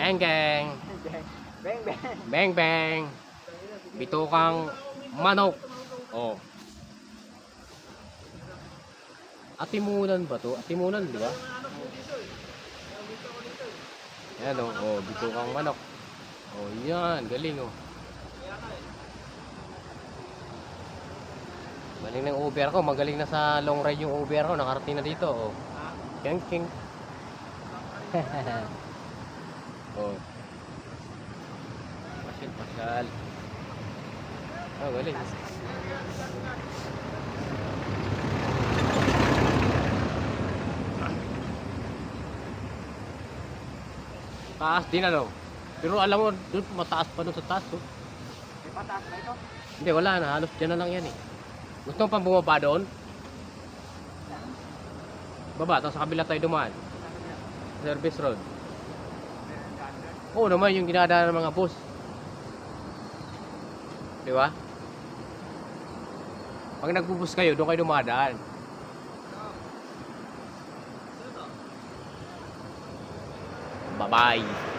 Geng geng. Beng, beng. Beng beng. Bitukang manok. Oh. Atimunan ba to? Atimunan, di ba? Yan oh. Oh, bitukang manok. Oh, yan. Galing oh. Galing ng Uber ko. Magaling na sa long ride yung Uber ko. Nakarating na dito oh. King king. Oh. Pasyal, pasyal. Oh, galing. Taas din ano. Pero alam mo, doon mataas pa doon sa taas. Oh. May pataas ba ito? Hindi, wala na. Halos dyan na lang yan eh. Gusto mo pang bumaba doon? Baba, tapos sa kabila tayo dumaan. Service road. Oo naman, yung ginadaan ng mga bus. Di ba? Pag nagbubus kayo, doon kayo dumadaan. Bye-bye.